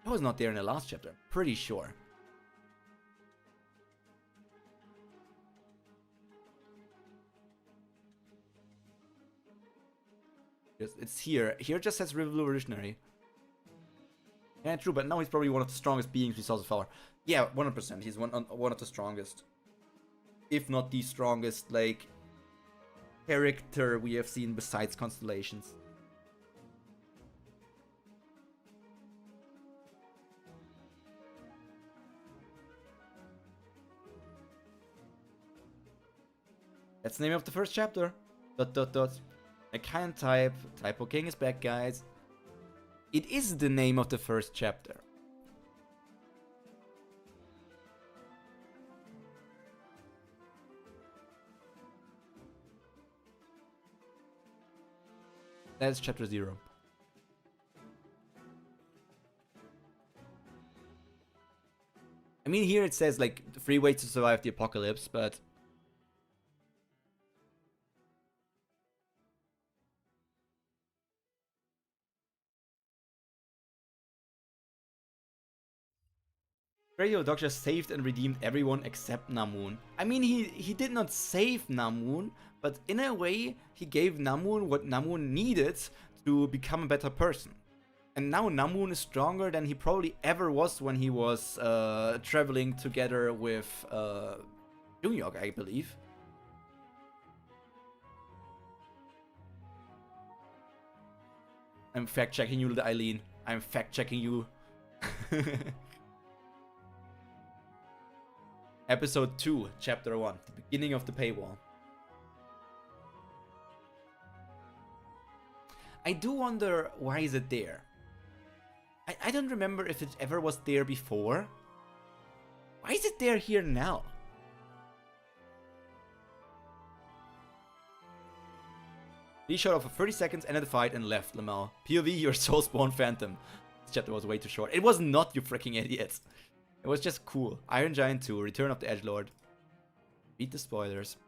That was not there in the last chapter. Pretty sure. It's here. Here it just says revolutionary. Yeah, true, but now he's probably one of the strongest beings we saw so far. Yeah, 100%. He's one of the strongest. If not the strongest, like, character we have seen besides Constellations. That's the name of the first chapter. ... I can't type. Typo King is back, guys. It is the name of the first chapter. That's chapter 0. I mean, here it says, like, 3 ways to survive the apocalypse, but... Radio Doctor saved and redeemed everyone except Namun. I mean, he did not save Namun, but in a way, he gave Namun what Namun needed to become a better person. And now Namun is stronger than he probably ever was when he was traveling together with Jungyeok, I believe. I'm fact-checking you, little Eileen. I'm fact-checking you. Episode 2, Chapter 1, the beginning of the paywall. I do wonder, why is it there? I don't remember if it ever was there before. Why is it there here now? He showed up for 30 seconds, ended the fight, and left, Lamau. POV, your soulspawn phantom. This chapter was way too short. It was not, you freaking idiots. It was just cool. Iron Giant 2, Return of the Edgelord. Read the spoilers.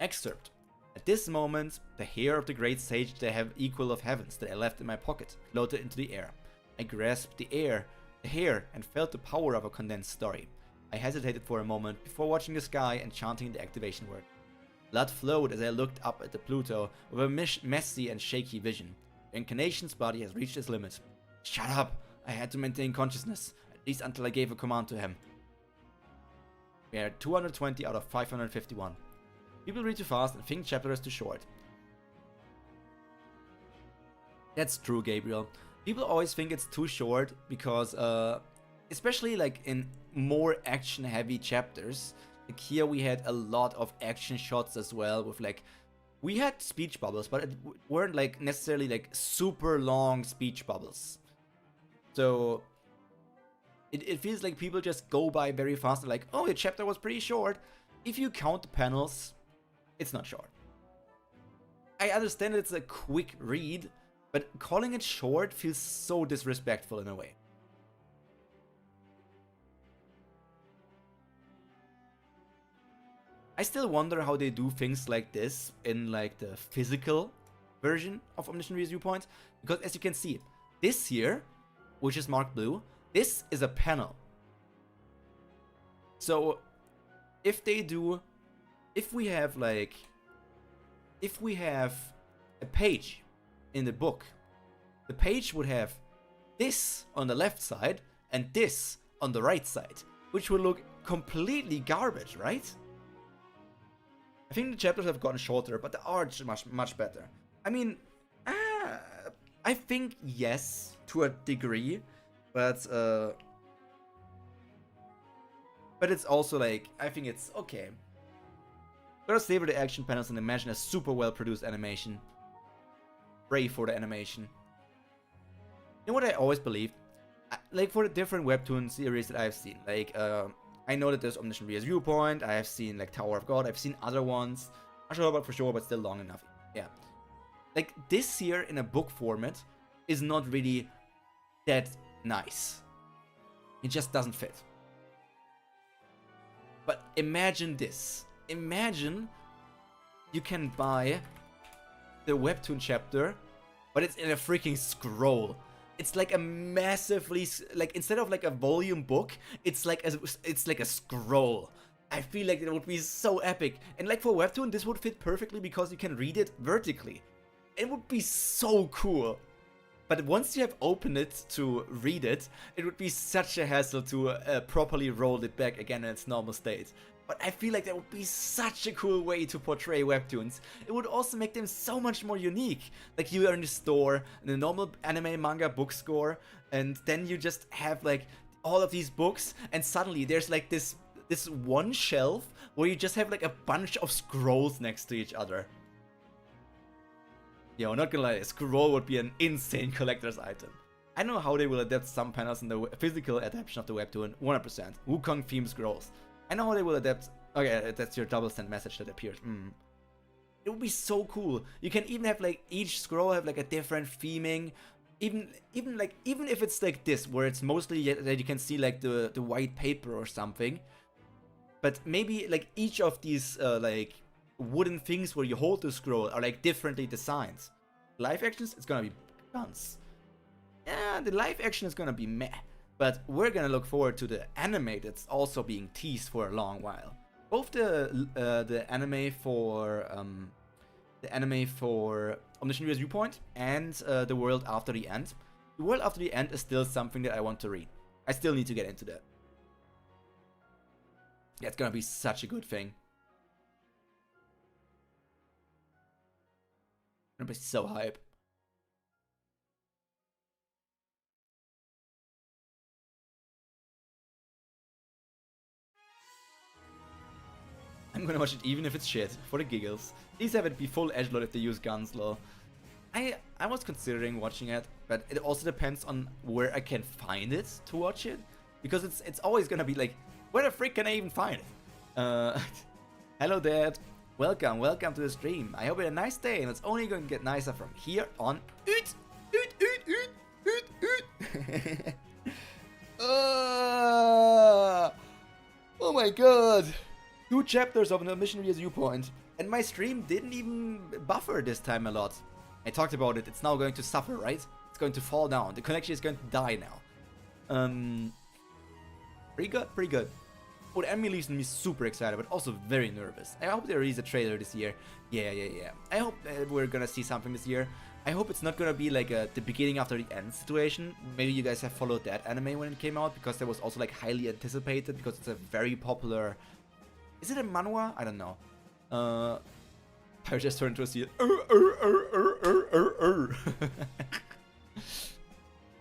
Excerpt. At this moment, the hair of the great sage, the equal of heavens that I left in my pocket, floated into the air. I grasped the hair, and felt the power of a condensed story. I hesitated for a moment before watching the sky and chanting the activation word. Blood flowed as I looked up at the Pluto with a messy and shaky vision. The incarnation's body has reached its limit. Shut up! I had to maintain consciousness, at least until I gave a command to him. We are 220 out of 551. People read too fast and think chapters too short. That's true, Gabriel. People always think it's too short because, especially like in more action-heavy chapters, like here we had a lot of action shots as well with like, we had speech bubbles, but it weren't like necessarily like super long speech bubbles. So it feels like people just go by very fast and like, oh, the chapter was pretty short. If you count the panels, it's not short. I understand it's a quick read, but calling it short feels so disrespectful in a way. I still wonder how they do things like this in like the physical version of Omniscient Reader's Viewpoint, because as you can see, this here, which is marked blue, this is a panel. So if they do, if we have a page in the book, the page would have this on the left side and this on the right side, which would look completely garbage, right? I think the chapters have gotten shorter, but the art is much better. I mean, I think yes, to a degree, but it's also like, I think it's okay. Gotta savor the action panels and imagine a super well produced animation. Pray for the animation. You know what I always believed? Like for the different Webtoon series that I've seen, like I know that there's Omniscient Reader's Viewpoint, I have seen like Tower of God, I've seen other ones. Not sure about for sure, but still long enough. Yeah. Like this here in a book format is not really that nice. It just doesn't fit. But imagine this. Imagine you can buy the Webtoon chapter, but it's in a freaking scroll. It's like a massively, like instead of like a volume book, it's like a scroll. I feel like it would be so epic. And like for Webtoon, this would fit perfectly because you can read it vertically. It would be so cool. But once you have opened it to read it, it would be such a hassle to properly roll it back again in its normal state. But I feel like that would be such a cool way to portray webtoons. It would also make them so much more unique. Like you are in the store, in a normal anime manga book store, and then you just have like all of these books, and suddenly there's like this one shelf where you just have like a bunch of scrolls next to each other. Yo, not gonna lie, a scroll would be an insane collector's item. I know how they will adapt some panels in the physical adaptation of the webtoon, 100%. Wukong theme scrolls. I know how they will adapt. Okay, that's your double send message that appeared. It would be so cool. You can even have like each scroll have like a different theming. Even if it's like this, where it's mostly that you can see like the white paper or something. But maybe like each of these like wooden things where you hold the scroll are like differently designed. Live actions, it's gonna be guns. Yeah, the live action is gonna be meh. But we're gonna look forward to the anime that's also being teased for a long while. Both the anime for Omniscient Reader's Viewpoint and the World After the End. The World After the End is still something that I want to read. I still need to get into that. Yeah, it's gonna be such a good thing. I'm gonna be so hype. I'm gonna watch it even if it's shit, for the giggles. Please have it be full edgelord if they use guns, lol. I was considering watching it, but it also depends on where I can find it to watch it. Because it's always gonna be like, where the frick can I even find it? Hello Dad, welcome to the stream. I hope you had a nice day, and it's only going to get nicer from here on. Oh my god! 2 chapters of an Omniscient Reader's Viewpoint, and my stream didn't even buffer this time a lot. I talked about it, it's now going to suffer, right? It's going to fall down, the connection is going to die now. Pretty good. Oh, the anime leaves me super excited, but also very nervous. I hope they release a trailer this year. Yeah. I hope we're gonna see something this year. I hope it's not gonna be like the beginning after the end situation. Maybe you guys have followed that anime when it came out, because that was also like highly anticipated, because it's a very popular... Is it a manhwa? I don't know. Pyro just turned into a seal.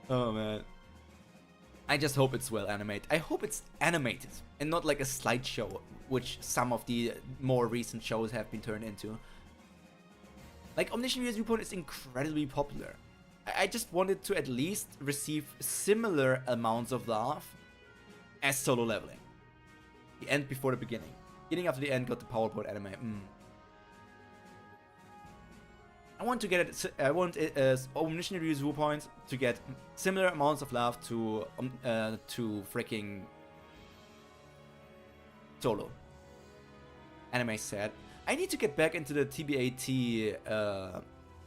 Oh man. I just hope it's well animated. I hope it's animated and not like a slideshow, which some of the more recent shows have been turned into. Like, Omniscient Reader's Viewpoint is incredibly popular. I just wanted to at least receive similar amounts of love as Solo Leveling. The end before the beginning. Beginning after the end got the PowerPoint anime. I want to get it. I want it as Omniscient Reader's Viewpoint to get similar amounts of love to freaking Solo. Anime sad. I need to get back into the TBAT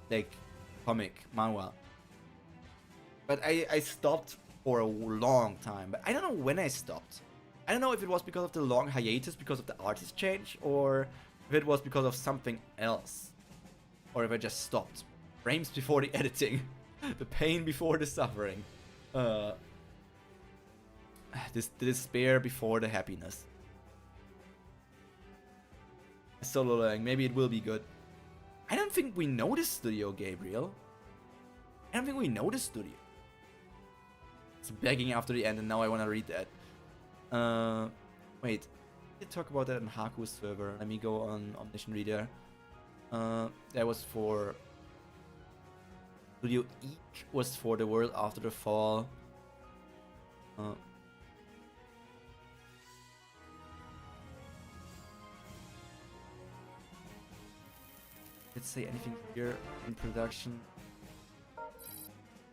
like comic manhwa. But I stopped for a long time. But I don't know when I stopped. I don't know if it was because of the long hiatus because of the artist change, or if it was because of something else. Or if I just stopped. Frames before the editing. The pain before the suffering. The despair before the happiness. Solo learning, maybe it will be good. I don't think we know the studio, Gabriel. I don't think we know the studio. It's begging after the end, and now I want to read that. Wait. We did talk about that on Haku's server. Let me go on Omniscient Reader. That was for Studio Eek, was for the World After the Fall. Let's say anything here in production.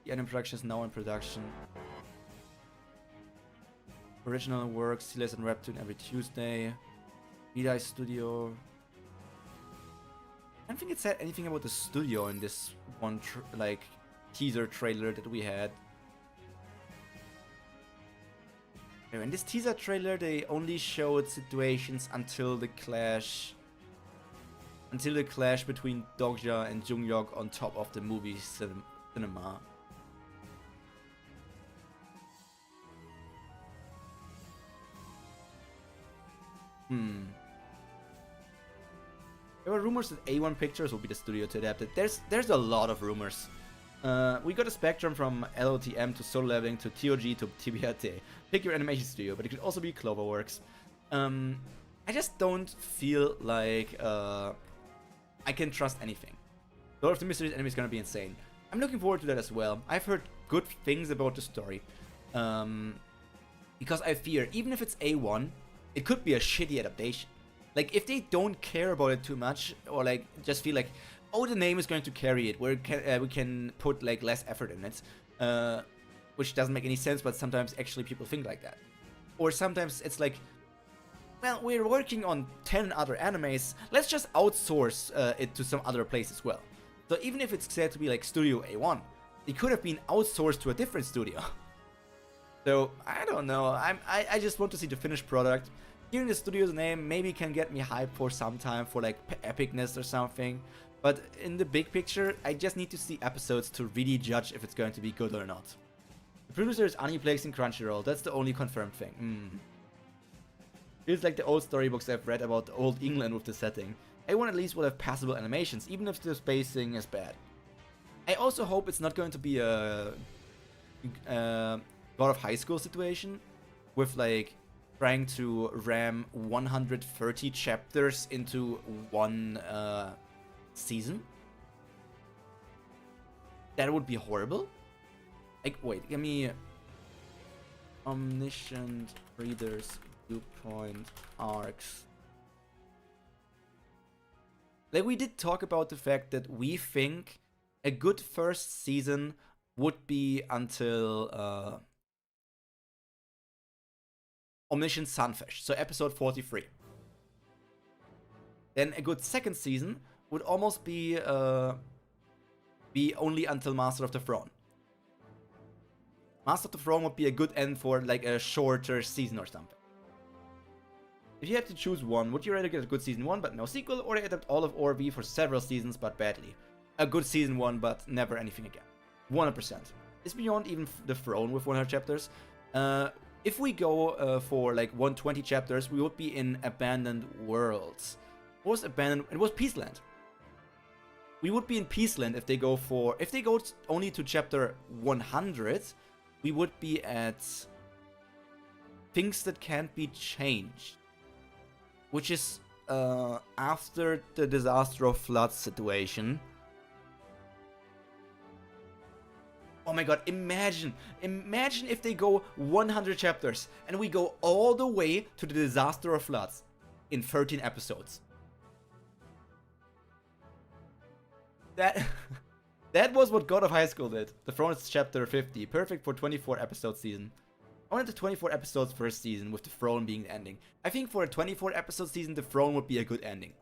The anime production is now in production. Original work, Silas and Webtoon every Tuesday. Vidai Studio. I don't think it said anything about the studio in this one like teaser trailer that we had. In this teaser trailer, they only showed situations until the clash until the clash between Dogja and Junghyuk on top of the movie cinema. There were rumors that A1 Pictures will be the studio to adapt it. There's a lot of rumors. We got a spectrum from LOTM to Solo Leveling to TOG to TBRT. Pick your animation studio, but it could also be Cloverworks. I just don't feel like I can trust anything. Lord of the Mysteries anime is gonna be insane. I'm looking forward to that as well. I've heard good things about the story. Because I fear, even if it's A1, it could be a shitty adaptation. Like, if they don't care about it too much, or like just feel like, oh, the name is going to carry it, where we can put like less effort in it, which doesn't make any sense, but sometimes actually people think like that. Or sometimes it's like, well, we're working on 10 other animes, let's just outsource it to some other place as well. So even if it's said to be like Studio A1, it could have been outsourced to a different studio. So, I don't know, I just want to see the finished product. Hearing the studio's name maybe can get me hyped for some time for like epicness or something. But in the big picture, I just need to see episodes to really judge if it's going to be good or not. The producer is Aniplex in Crunchyroll, that's the only confirmed thing. Feels like the old storybooks I've read about old England with the setting. A1 at least will have passable animations, even if the spacing is bad. I also hope it's not going to be a God of High School situation, with like trying to ram 130 chapters into one season. That would be horrible. Like, wait, give me Omniscient Readers Viewpoint Arcs. Like, we did talk about the fact that we think a good first season would be until Omniscient Sunfish, so episode 43. Then a good second season would almost be only until Master of the Throne. Master of the Throne would be a good end for like a shorter season or something. If you had to choose one, would you rather get a good season 1 but no sequel, or adapt all of ORV for several seasons but badly? A good season 1 but never anything again. 100%. Is Beyond even the Throne with 100 chapters? If we go for like 120 chapters, we would be in Abandoned Worlds. What was Abandoned? It was Peaceland. We would be in Peaceland if they go only to chapter 100. We would be at Things That Can't Be Changed, which is after the Disaster of Floods situation. Oh my god, imagine if they go 100 chapters and we go all the way to the Disaster of Floods in 13 episodes. That was what God of High School did. The Throne is chapter 50, perfect for 24 episode season. I wanted the 24 episodes first season with the Throne being the ending. I think for a 24 episode season, the Throne would be a good ending.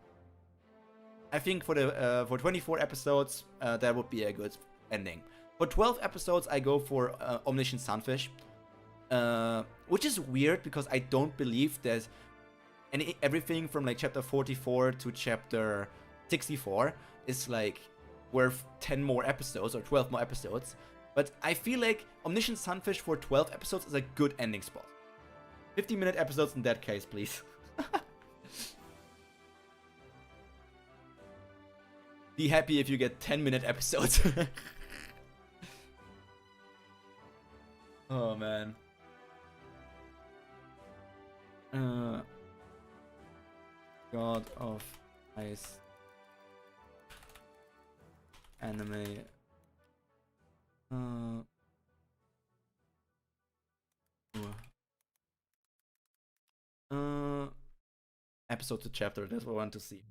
I think for 24 episodes, that would be a good ending. For 12 episodes, I go for Omniscient Sunfish, which is weird because I don't believe that everything from like chapter 44 to chapter 64 is like worth 10 more episodes or 12 more episodes. But I feel like Omniscient Sunfish for 12 episodes is a good ending spot. 50-minute episodes in that case, please. Be happy if you get 10-minute episodes. Oh man. God of Ice anime. Episode to chapter, that's what I want to see.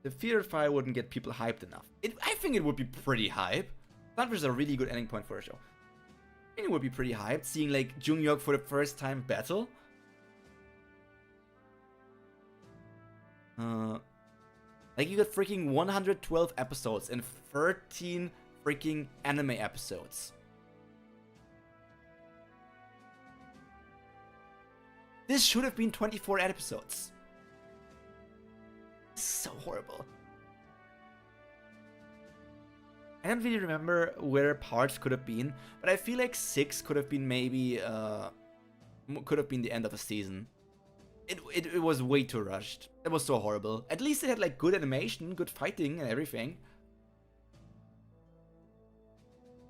The Fear Fire wouldn't get people hyped enough. I think it would be pretty hype. Sunfish is a really good ending point for a show. I think it would be pretty hyped, seeing like Junghyuk for the first time battle. Like you got freaking 112 episodes and 13 freaking anime episodes. This should have been 24 episodes. So horrible. I don't really remember where parts could have been, but I feel like 6 could have been maybe, could have been the end of the season. It was way too rushed. It was so horrible. At least it had like good animation, good fighting and everything.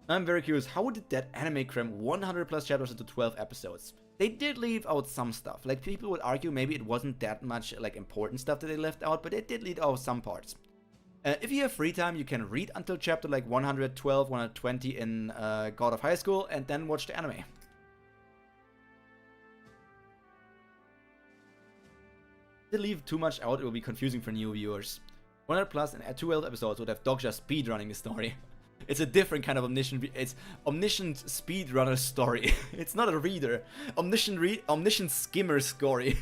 I'm very curious, how did that anime cram 100 plus chapters into 12 episodes? They did leave out some stuff. Like, people would argue maybe it wasn't that much like important stuff that they left out, but they did leave out some parts. If you have free time, you can read until chapter like 112, 120 in God of High School, and then watch the anime. If they leave too much out, it will be confusing for new viewers. 100 plus and 12 episodes would have Dogja speedrunning the story. It's a different kind of omniscient. It's omniscient speedrunner story. It's not a reader. Omniscient skimmer story.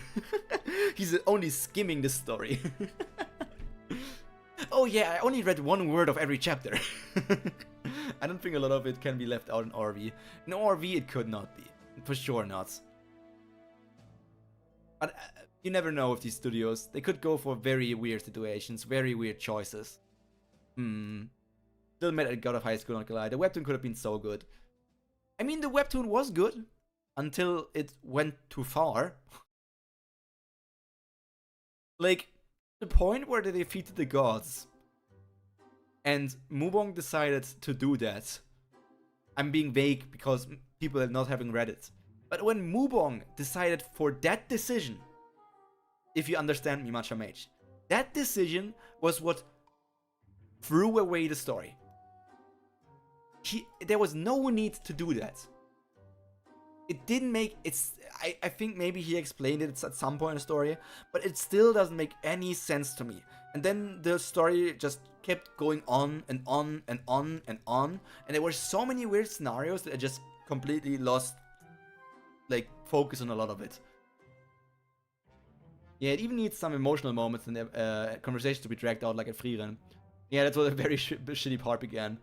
He's only skimming the story. Oh yeah, I only read one word of every chapter. I don't think a lot of it can be left out in RV. In RV, it could not be. For sure not. But you never know with these studios. They could go for very weird situations, very weird choices. Still made at God of High School, not gonna lie. The Webtoon could have been so good. I mean, the Webtoon was good until it went too far. Like, the point where they defeated the gods and Mubong decided to do that. I'm being vague because people are not having read it. But when Mubong decided for that decision, if you understand me, Matcha Mage, that decision was what threw away the story. There was no need to do that. It didn't make I think maybe he explained it at some point in the story, but it still doesn't make any sense to me. And then the story just kept going on and on and on and on, and there were so many weird scenarios that I just completely lost like focus on a lot of it. Yeah, it even needs some emotional moments in the conversation to be dragged out like a Frieren. Yeah, that's where the very shitty part began.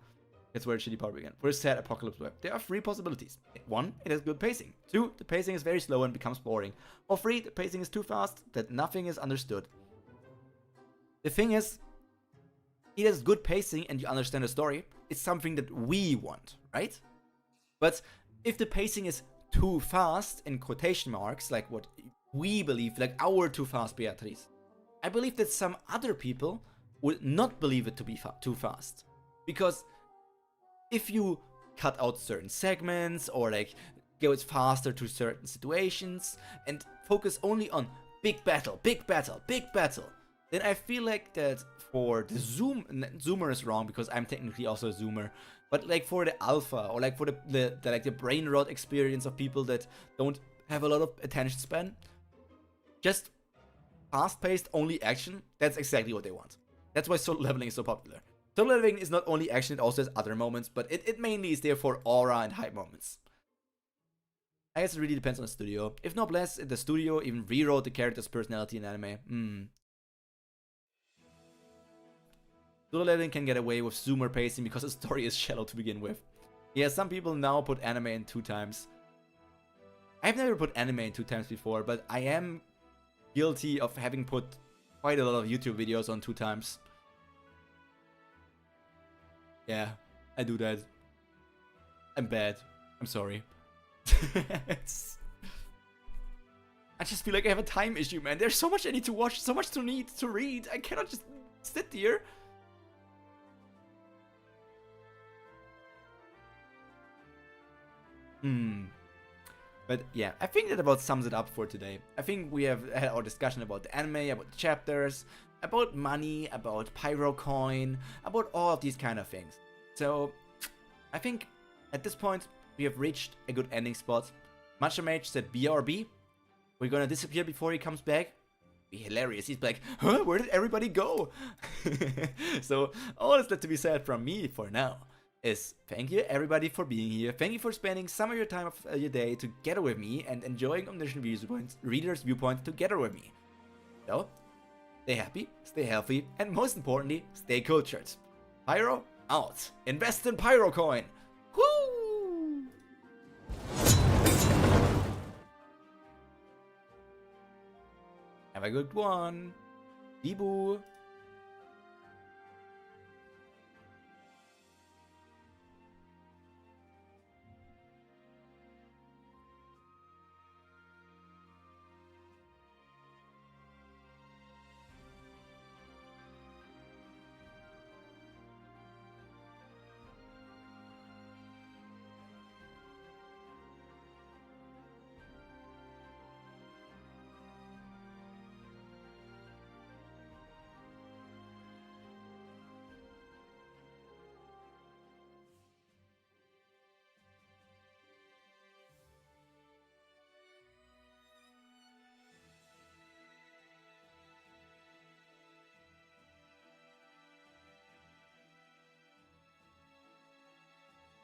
That's where the shitty part began. For a sad apocalypse web, there are 3 possibilities. 1, it has good pacing. 2, the pacing is very slow and becomes boring. Or 3, the pacing is too fast that nothing is understood. The thing is, it has good pacing and you understand the story. It's something that we want, right? But if the pacing is too fast, in quotation marks, like what we believe, like our too fast Beatrice, I believe that some other people would not believe it to be too fast. Because if you cut out certain segments or like go it faster to certain situations and focus only on big battle, big battle, big battle, then I feel like that for the zoomer is wrong because I'm technically also a zoomer, but like for the alpha or like for the brain rot experience of people that don't have a lot of attention span, just fast-paced only action, that's exactly what they want. That's why solo leveling is so popular. Solo leveling is not only action, it also has other moments, but it mainly is there for aura and hype moments. I guess it really depends on the studio. If Noblesse, the studio even rewrote the character's personality in anime. Solo leveling can get away with zoomer pacing because the story is shallow to begin with. Yeah, some people now put anime in 2 times. I've never put anime in 2 times before, but I am guilty of having put quite a lot of YouTube videos on 2 times. Yeah, I do that. I'm bad. I'm sorry. I just feel like I have a time issue, man. There's so much I need to watch, so much to need to read. I cannot just sit here. But yeah, I think that about sums it up for today. I think we have had our discussion about the anime, about the chapters, about money, about Pyro coin, about all of these kind of things. So I think at this point we have reached a good ending spot. Matcha Mage said BRB. We're gonna disappear before he comes back. Be hilarious. He's like, huh? Where did everybody go? So all that's left to be said from me for now is thank you everybody for being here. Thank you for spending some of your time of your day together with me and enjoying Omniscient Reader's viewpoint together with me. So, stay happy, stay healthy, and most importantly, stay cultured. Pyro, out. Invest in Pyro coin. Woo! Have a good one. Dibu.